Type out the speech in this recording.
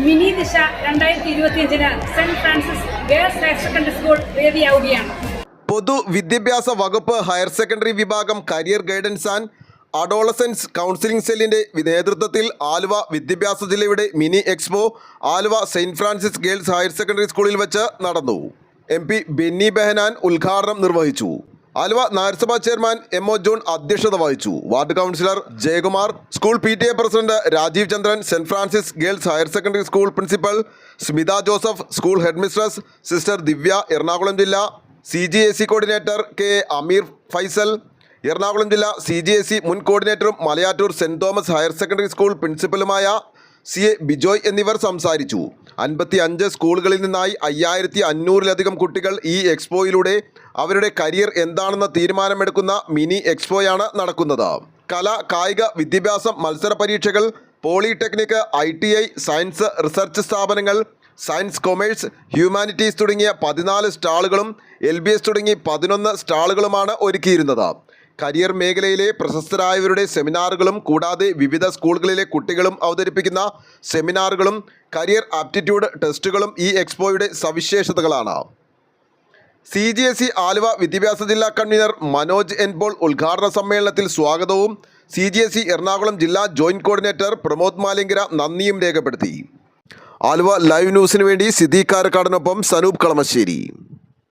Mini Disha 2025 Saint Francis Girls Higher Secondary School വേദിയാവുകയാണ്. പൊതുവിദ്യാഭ്യാസ വകുപ്പ് ഹയർ സെക്കൻഡറി വിഭാഗം career guidance and adolescence counselling സെല്ലിൻ്റെ നേതൃത്വത്തിൽ ആലുവ വിദ്യാഭ്യാസ ജില്ലയുടെ mini expo Aluva Saint Francis Girls Higher Secondary സ്കൂളിൽ വെച്ച് നടന്നു. MP ബെന്നി ബെഹനാൻ ഉദ്ഘാടനം നിർവഹിച്ചു. ആലുവ നഗരസഭാ ചെയർമാൻ MO ജോൺ അധ്യക്ഷത വഹിച്ചു. Ward councillor Jayakumar, school PTA president Rajeev Chandran, Saint Francis Girls Higher Secondary School principal Smitha Joseph, school headmistress sister Divya, Ernakulam ജില്ല CGSE coordinator K Ameer Faisal, Ernakulam ജില്ല CGSE മുൻ കോർഡിനേറ്ററും Malayattoor Saint Thomas Higher Secondary School പ്രിൻസിപ്പലുമായ CA ബിജോയ് എന്നിവർ സംസാരിച്ചു. 55 സ്കൂളുകളിൽ നിന്നായി 5500-ലധികം കുട്ടികൾ ഈ എക്സ്പോയിലൂടെ അവരുടെ കരിയർ എന്താണെന്ന തീരുമാനമെടുക്കുന്ന മിനി എക്സ്പോയാണ് നടക്കുന്നത്. കല, കായിക, വിദ്യാഭ്യാസം, മത്സര പരീക്ഷകൾ, പോളിടെക്നിക്, ITI, സയൻസ് റിസർച്ച് സ്ഥാപനങ്ങൾ, സയൻസ്, കൊമേഴ്സ്, ഹ്യൂമാനിറ്റീസ് തുടങ്ങിയ 14 സ്റ്റാളുകളും LBS തുടങ്ങി 11 സ്റ്റാളുകളുമാണ് ഒരുക്കിയിരുന്നത്. കരിയർ മേഖലയിലെ പ്രശസ്തരായവരുടെ സെമിനാറുകളും കൂടാതെ വിവിധ സ്കൂളുകളിലെ കുട്ടികളും അവതരിപ്പിക്കുന്ന സെമിനാറുകളും കരിയർ ആപ്റ്റിറ്റ്യൂഡ് ടെസ്റ്റുകളും ഈ എക്സ്പോയുടെ സവിശേഷതകളാണ്. CGSE ആലുവ വിദ്യാഭ്യാസ ജില്ലാ കൺവീനർ മനോജ് N. പോൾ ഉദ്ഘാടന സമ്മേളനത്തിൽ സ്വാഗതവും CGSE എറണാകുളം ജില്ലാ ജോയിൻറ്റ് കോർഡിനേറ്റർ പ്രമോദ് മാലിങ്കര നന്ദിയും രേഖപ്പെടുത്തി. ആലുവ ലൈവ് ന്യൂസിനു വേണ്ടി സിദ്ദീഖ് കാരക്കാടിനൊപ്പം സനൂപ് കളമശ്ശേരി.